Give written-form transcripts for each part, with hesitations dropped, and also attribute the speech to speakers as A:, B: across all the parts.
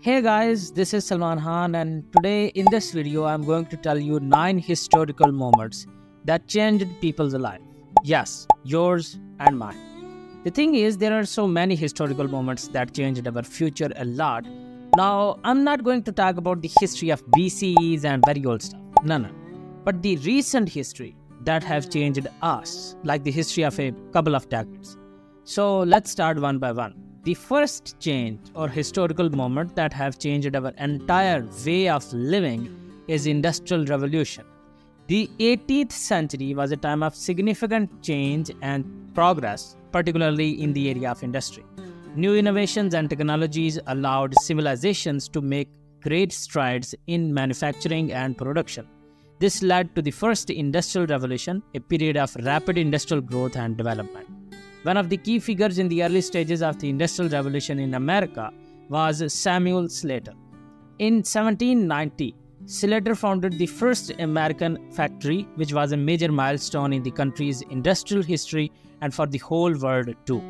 A: Hey guys, this is Salman Khan, and today in this video I'm going to tell you 9 historical moments that changed people's life. Yes, yours and mine. The thing is, there are so many historical moments that changed our future a lot. Now, I'm not going to talk about the history of BCEs and very old stuff. No. But the recent history that have changed us, like the history of a couple of decades. So let's start one by one. The first change or historical moment that have changed our entire way of living is Industrial Revolution. The 18th century was a time of significant change and progress, particularly in the area of industry. New innovations and technologies allowed civilizations to make great strides in manufacturing and production. This led to the first Industrial Revolution, a period of rapid industrial growth and development. One of the key figures in the early stages of the Industrial Revolution in America was Samuel Slater. In 1790, Slater founded the first American factory, which was a major milestone in the country's industrial history and for the whole world too.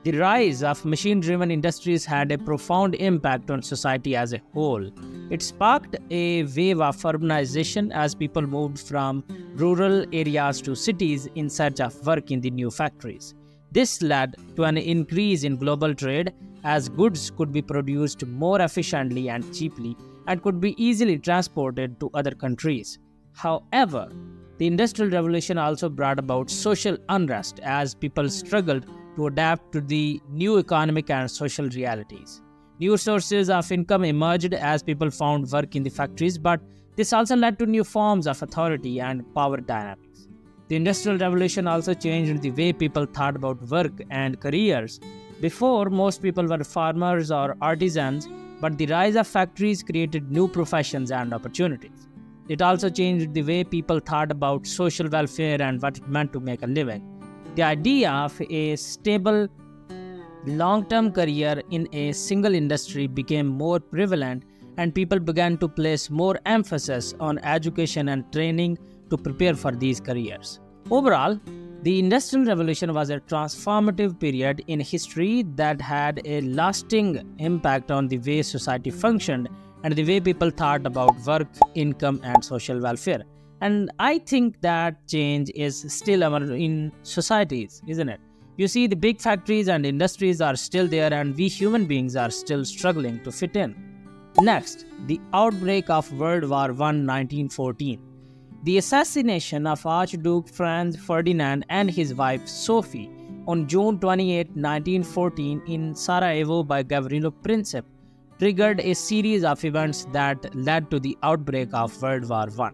A: The rise of machine-driven industries had a profound impact on society as a whole. It sparked a wave of urbanization as people moved from rural areas to cities in search of work in the new factories. This led to an increase in global trade as goods could be produced more efficiently and cheaply and could be easily transported to other countries. However, the Industrial Revolution also brought about social unrest as people struggled to adapt to the new economic and social realities. New sources of income emerged as people found work in the factories, but this also led to new forms of authority and power dynamics. The Industrial Revolution also changed the way people thought about work and careers. Before, most people were farmers or artisans, but the rise of factories created new professions and opportunities. It also changed the way people thought about social welfare and what it meant to make a living. The idea of a stable, long-term career in a single industry became more prevalent, and people began to place more emphasis on education and training to prepare for these careers. Overall, the Industrial Revolution was a transformative period in history that had a lasting impact on the way society functioned and the way people thought about work, income, and social welfare. And I think that change is still in societies, isn't it? You see, the big factories and industries are still there, and we human beings are still struggling to fit in. Next, the outbreak of World War I, 1914. The assassination of Archduke Franz Ferdinand and his wife Sophie on June 28, 1914 in Sarajevo by Gavrilo Princip triggered a series of events that led to the outbreak of World War I.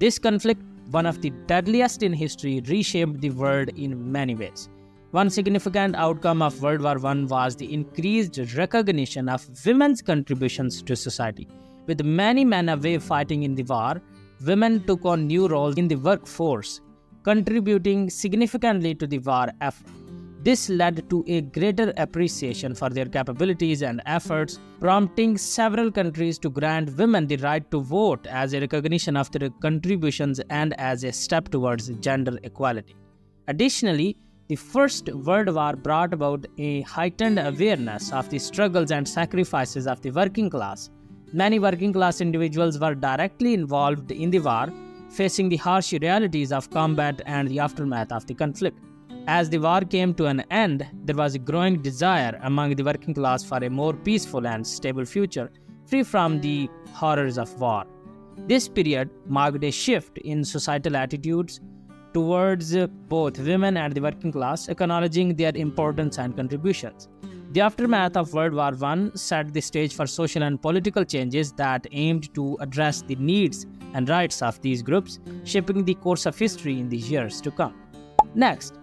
A: This conflict, one of the deadliest in history, reshaped the world in many ways. One significant outcome of World War I was the increased recognition of women's contributions to society. With many men away fighting in the war, women took on new roles in the workforce, contributing significantly to the war effort. This led to a greater appreciation for their capabilities and efforts, prompting several countries to grant women the right to vote as a recognition of their contributions and as a step towards gender equality. Additionally, the First World War brought about a heightened awareness of the struggles and sacrifices of the working class. Many working class individuals were directly involved in the war, facing the harsh realities of combat and the aftermath of the conflict. As the war came to an end, there was a growing desire among the working class for a more peaceful and stable future, free from the horrors of war. This period marked a shift in societal attitudes towards both women and the working class, acknowledging their importance and contributions. The aftermath of World War I set the stage for social and political changes that aimed to address the needs and rights of these groups, shaping the course of history in the years to come. Next,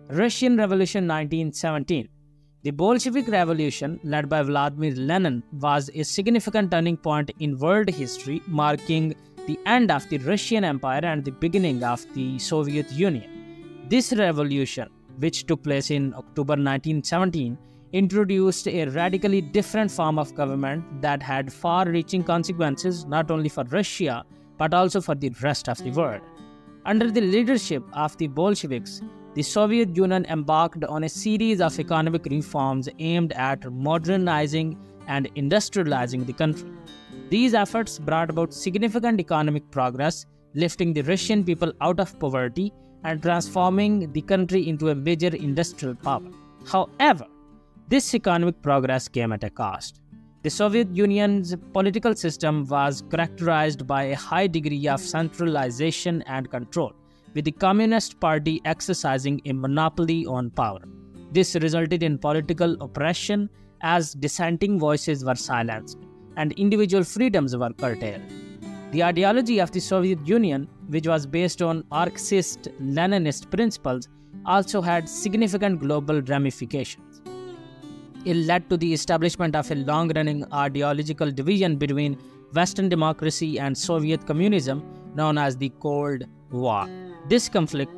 A: Russian Revolution 1917. The Bolshevik Revolution, led by Vladimir Lenin, was a significant turning point in world history, marking the end of the Russian Empire and the beginning of the Soviet Union. This revolution, which took place in October 1917, introduced a radically different form of government that had far-reaching consequences not only for Russia but also for the rest of the world. Under the leadership of the Bolsheviks, the Soviet Union embarked on a series of economic reforms aimed at modernizing and industrializing the country. These efforts brought about significant economic progress, lifting the Russian people out of poverty and transforming the country into a major industrial power. However, this economic progress came at a cost. The Soviet Union's political system was characterized by a high degree of centralization and control, with the Communist Party exercising a monopoly on power. This resulted in political oppression as dissenting voices were silenced and individual freedoms were curtailed. The ideology of the Soviet Union, which was based on Marxist-Leninist principles, also had significant global ramifications. It led to the establishment of a long-running ideological division between Western democracy and Soviet communism known as the Cold War. This conflict,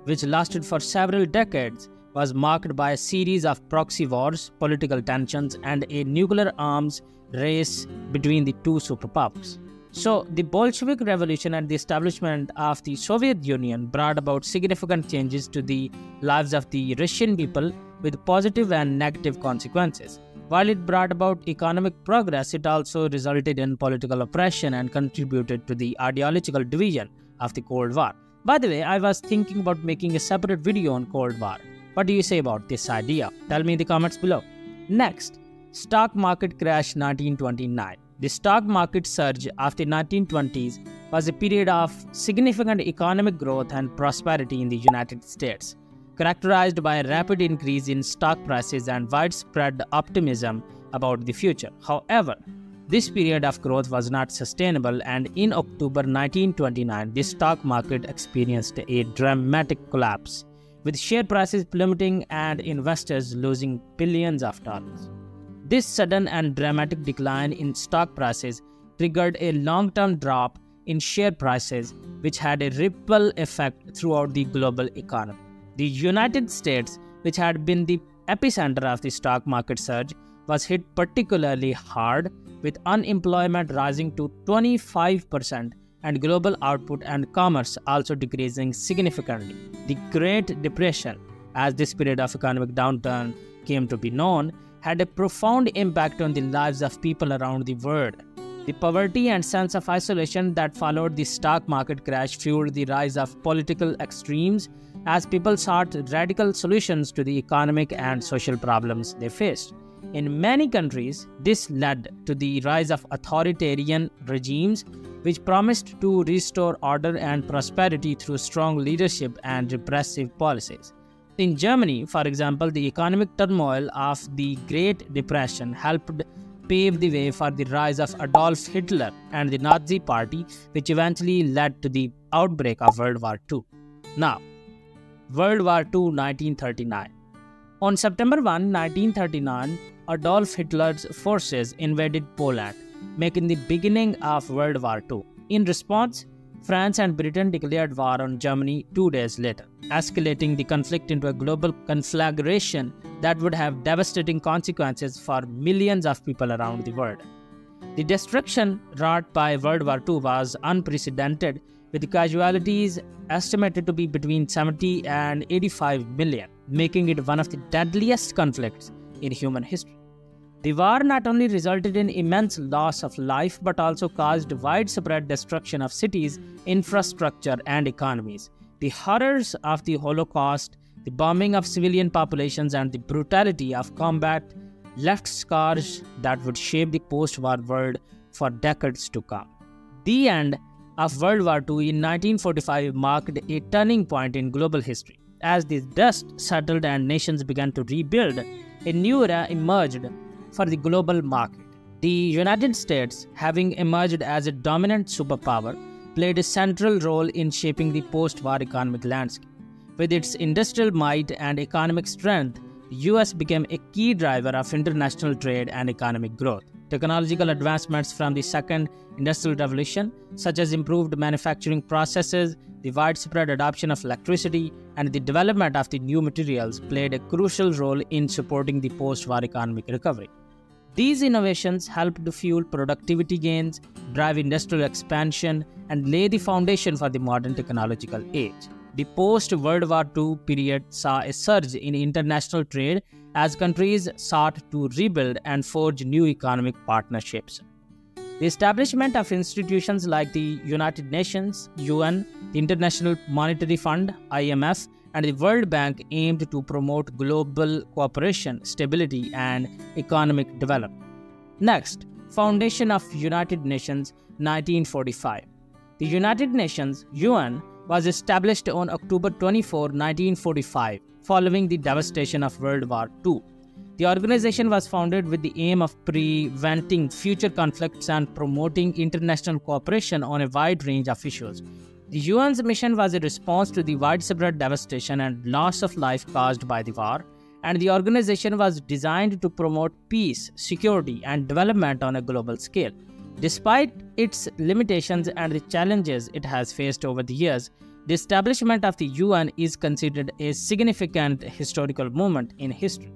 A: which lasted for several decades, was marked by a series of proxy wars, political tensions, and a nuclear arms race between the two superpowers. So, the Bolshevik Revolution and the establishment of the Soviet Union brought about significant changes to the lives of the Russian people with positive and negative consequences. While it brought about economic progress, it also resulted in political oppression and contributed to the ideological division of the Cold War. By the way, I was thinking about making a separate video on Cold War. What do you say about this idea? Tell me in the comments below. Next, stock market crash 1929. The stock market surge of the 1920s was a period of significant economic growth and prosperity in the United States, characterized by a rapid increase in stock prices and widespread optimism about the future. However, this period of growth was not sustainable, and in October 1929, the stock market experienced a dramatic collapse, with share prices plummeting and investors losing billions of dollars. This sudden and dramatic decline in stock prices triggered a long-term drop in share prices, which had a ripple effect throughout the global economy. The United States, which had been the epicenter of the stock market surge, was hit particularly hard, with unemployment rising to 25% and global output and commerce also decreasing significantly. The Great Depression, as this period of economic downturn came to be known, had a profound impact on the lives of people around the world. The poverty and sense of isolation that followed the stock market crash fueled the rise of political extremes as people sought radical solutions to the economic and social problems they faced. In many countries, this led to the rise of authoritarian regimes which promised to restore order and prosperity through strong leadership and repressive policies. In Germany, for example, the economic turmoil of the Great Depression helped pave the way for the rise of Adolf Hitler and the Nazi Party, which eventually led to the outbreak of World War II. Now, World War II 1939. On September 1, 1939, Adolf Hitler's forces invaded Poland, making the beginning of World War II. In response, France and Britain declared war on Germany 2 days later, escalating the conflict into a global conflagration that would have devastating consequences for millions of people around the world. The destruction wrought by World War II was unprecedented, with casualties estimated to be between 70 and 85 million, making it one of the deadliest conflicts in human history. The war not only resulted in immense loss of life but also caused widespread destruction of cities, infrastructure, and economies. The horrors of the Holocaust, the bombing of civilian populations, and the brutality of combat left scars that would shape the post-war world for decades to come. The end of World War II in 1945 marked a turning point in global history. As the dust settled and nations began to rebuild, a new era emerged for the global market. The United States, having emerged as a dominant superpower, played a central role in shaping the post-war economic landscape. With its industrial might and economic strength, the US became a key driver of international trade and economic growth. Technological advancements from the Second Industrial Revolution, such as improved manufacturing processes, the widespread adoption of electricity, and the development of the new materials, played a crucial role in supporting the post-war economic recovery. These innovations helped to fuel productivity gains, drive industrial expansion, and lay the foundation for the modern technological age. The post-World War II period saw a surge in international trade as countries sought to rebuild and forge new economic partnerships. The establishment of institutions like the United Nations, UN, the International Monetary Fund, IMF, and the World Bank aimed to promote global cooperation, stability, and economic development. Next, Foundation of United Nations, 1945. The United Nations, UN, was established on October 24, 1945, following the devastation of World War II. The organization was founded with the aim of preventing future conflicts and promoting international cooperation on a wide range of issues. The UN's mission was a response to the widespread devastation and loss of life caused by the war, and the organization was designed to promote peace, security, and development on a global scale. Despite its limitations and the challenges it has faced over the years, the establishment of the UN is considered a significant historical moment in history.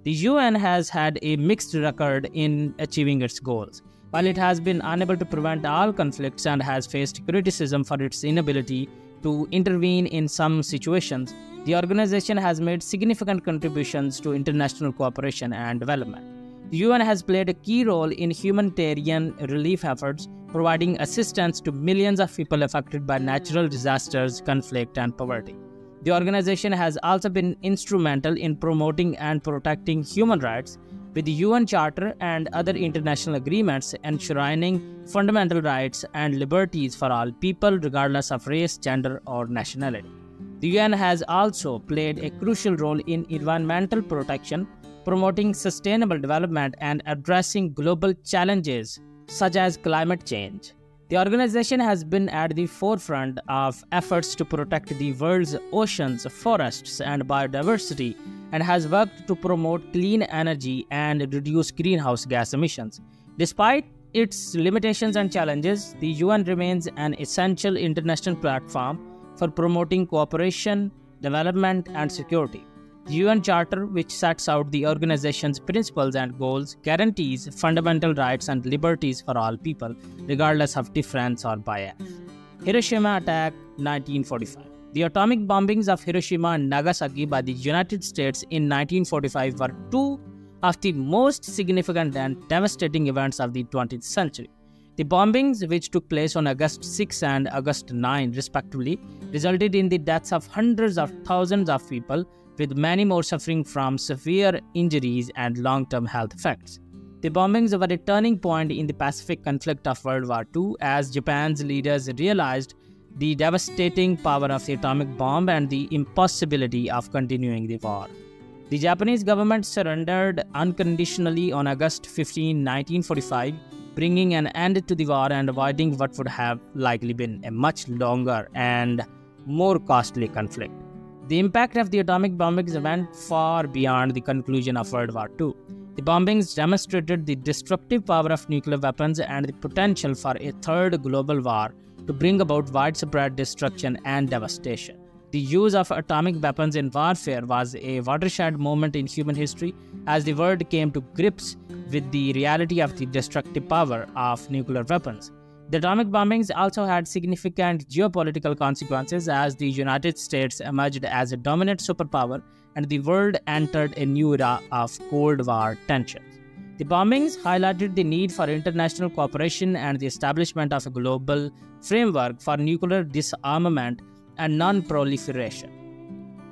A: The UN has had a mixed record in achieving its goals. While it has been unable to prevent all conflicts and has faced criticism for its inability to intervene in some situations, the organization has made significant contributions to international cooperation and development. The UN has played a key role in humanitarian relief efforts, providing assistance to millions of people affected by natural disasters, conflict, and poverty. The organization has also been instrumental in promoting and protecting human rights, with the UN Charter and other international agreements enshrining fundamental rights and liberties for all people, regardless of race, gender, or nationality. The UN has also played a crucial role in environmental protection, promoting sustainable development and addressing global challenges such as climate change. The organization has been at the forefront of efforts to protect the world's oceans, forests, and biodiversity, and has worked to promote clean energy and reduce greenhouse gas emissions. Despite its limitations and challenges, the UN remains an essential international platform for promoting cooperation, development, and security. The UN Charter, which sets out the organization's principles and goals, guarantees fundamental rights and liberties for all people, regardless of difference or bias. Hiroshima Attack, 1945. The atomic bombings of Hiroshima and Nagasaki by the United States in 1945 were two of the most significant and devastating events of the 20th century. The bombings, which took place on August 6 and August 9 respectively, resulted in the deaths of hundreds of thousands of people, with many more suffering from severe injuries and long-term health effects. The bombings were a turning point in the Pacific conflict of World War II as Japan's leaders realized the devastating power of the atomic bomb and the impossibility of continuing the war. The Japanese government surrendered unconditionally on August 15, 1945, bringing an end to the war and avoiding what would have likely been a much longer and more costly conflict. The impact of the atomic bombings went far beyond the conclusion of World War II. The bombings demonstrated the destructive power of nuclear weapons and the potential for a third global war to bring about widespread destruction and devastation. The use of atomic weapons in warfare was a watershed moment in human history as the world came to grips with the reality of the destructive power of nuclear weapons. The atomic bombings also had significant geopolitical consequences as the United States emerged as a dominant superpower and the world entered a new era of Cold War tensions. The bombings highlighted the need for international cooperation and the establishment of a global framework for nuclear disarmament and non-proliferation.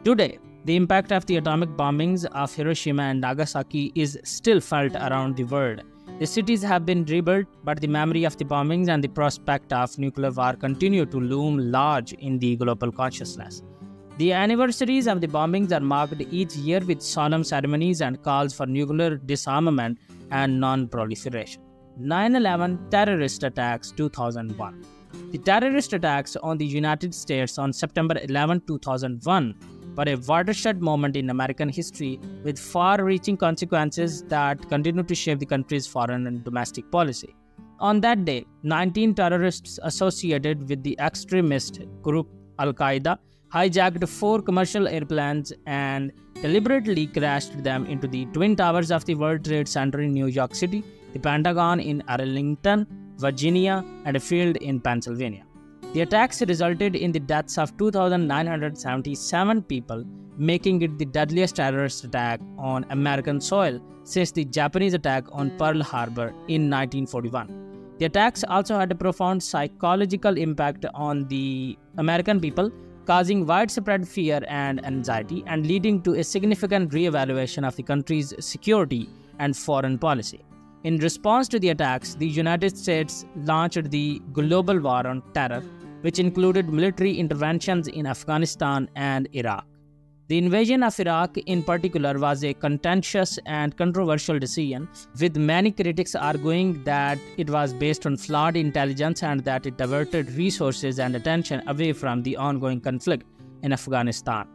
A: Today, the impact of the atomic bombings of Hiroshima and Nagasaki is still felt around the world. The cities have been rebuilt, but the memory of the bombings and the prospect of nuclear war continue to loom large in the global consciousness. The anniversaries of the bombings are marked each year with solemn ceremonies and calls for nuclear disarmament and non-proliferation. 9/11 Terrorist Attacks 2001. The terrorist attacks on the United States on September 11, 2001 were a watershed moment in American history with far-reaching consequences that continue to shape the country's foreign and domestic policy. On that day, 19 terrorists associated with the extremist group Al-Qaeda hijacked 4 commercial airplanes and deliberately crashed them into the Twin Towers of the World Trade Center in New York City, the Pentagon in Arlington, Virginia, and a field in Pennsylvania. The attacks resulted in the deaths of 2,977 people, making it the deadliest terrorist attack on American soil since the Japanese attack on Pearl Harbor in 1941. The attacks also had a profound psychological impact on the American people, causing widespread fear and anxiety and leading to a significant re-evaluation of the country's security and foreign policy. In response to the attacks, the United States launched the Global War on Terror, which included military interventions in Afghanistan and Iraq. The invasion of Iraq in particular was a contentious and controversial decision, with many critics arguing that it was based on flawed intelligence and that it diverted resources and attention away from the ongoing conflict in Afghanistan.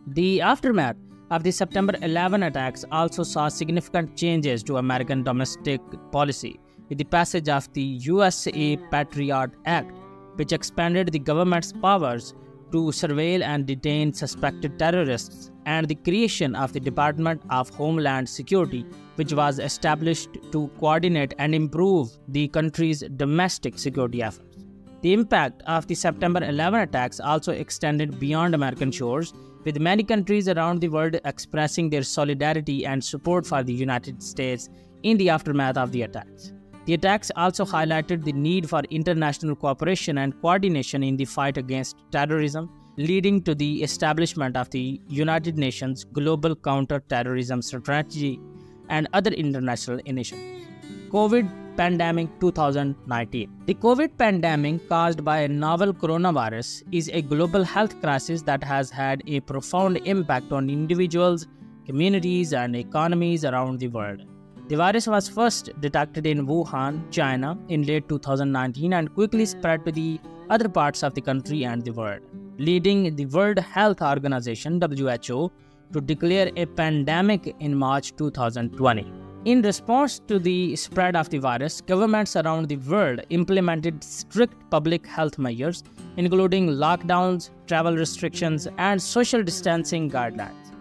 A: The aftermath of the September 11 attacks also saw significant changes to American domestic policy, with the passage of the USA Patriot Act, which expanded the government's powers to surveil and detain suspected terrorists, and the creation of the Department of Homeland Security, which was established to coordinate and improve the country's domestic security efforts. The impact of the September 11 attacks also extended beyond American shores, with many countries around the world expressing their solidarity and support for the United States in the aftermath of the attacks. The attacks also highlighted the need for international cooperation and coordination in the fight against terrorism, leading to the establishment of the United Nations Global Counter-Terrorism Strategy and other international initiatives. COVID Pandemic 2019. The COVID pandemic caused by a novel coronavirus is a global health crisis that has had a profound impact on individuals, communities, and economies around the world. The virus was first detected in Wuhan, China in late 2019 and quickly spread to the other parts of the country and the world, leading the World Health Organization (WHO) to declare a pandemic in March 2020. In response to the spread of the virus, governments around the world implemented strict public health measures, including lockdowns, travel restrictions, and social distancing guidelines.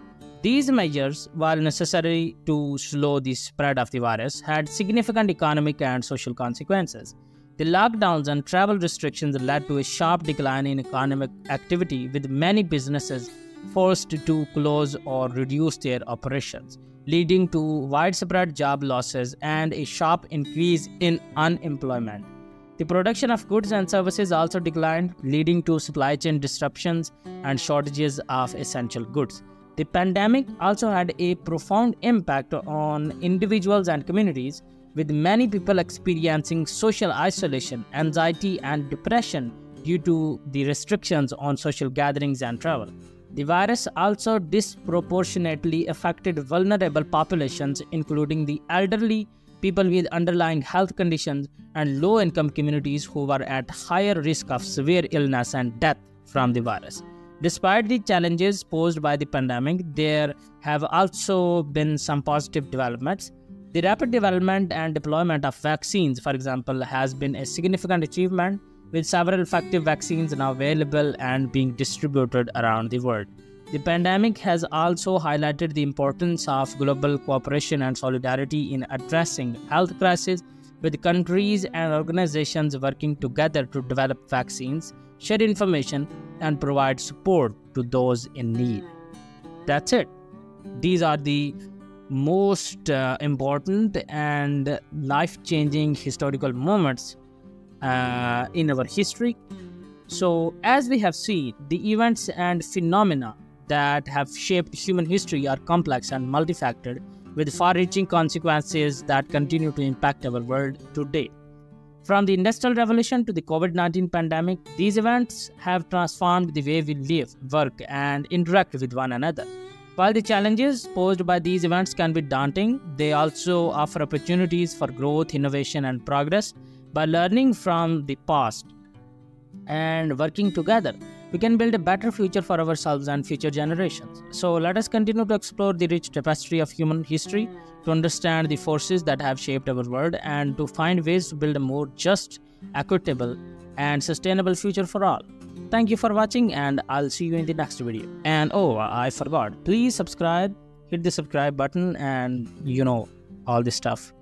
A: These measures, while necessary to slow the spread of the virus, had significant economic and social consequences. The lockdowns and travel restrictions led to a sharp decline in economic activity, with many businesses forced to close or reduce their operations, leading to widespread job losses and a sharp increase in unemployment. The production of goods and services also declined, leading to supply chain disruptions and shortages of essential goods. The pandemic also had a profound impact on individuals and communities, with many people experiencing social isolation, anxiety, and depression due to the restrictions on social gatherings and travel. The virus also disproportionately affected vulnerable populations, including the elderly, people with underlying health conditions, and low-income communities who were at higher risk of severe illness and death from the virus. Despite the challenges posed by the pandemic, there have also been some positive developments. The rapid development and deployment of vaccines, for example, has been a significant achievement, with several effective vaccines now available and being distributed around the world. The pandemic has also highlighted the importance of global cooperation and solidarity in addressing health crises, with countries and organizations working together to develop vaccines, share information, and provide support to those in need. That's it. These are the most important and life-changing historical moments in our history. So, as we have seen, the events and phenomena that have shaped human history are complex and multifaceted, with far-reaching consequences that continue to impact our world today. From the Industrial Revolution to the COVID-19 pandemic, these events have transformed the way we live, work, and interact with one another. While the challenges posed by these events can be daunting, they also offer opportunities for growth, innovation, and progress. By learning from the past and working together, we can build a better future for ourselves and future generations. So let us continue to explore the rich tapestry of human history, to understand the forces that have shaped our world, and to find ways to build a more just, equitable, and sustainable future for all. Thank you for watching, and I'll see you in the next video. And oh, I forgot, please subscribe, hit the subscribe button, and all this stuff.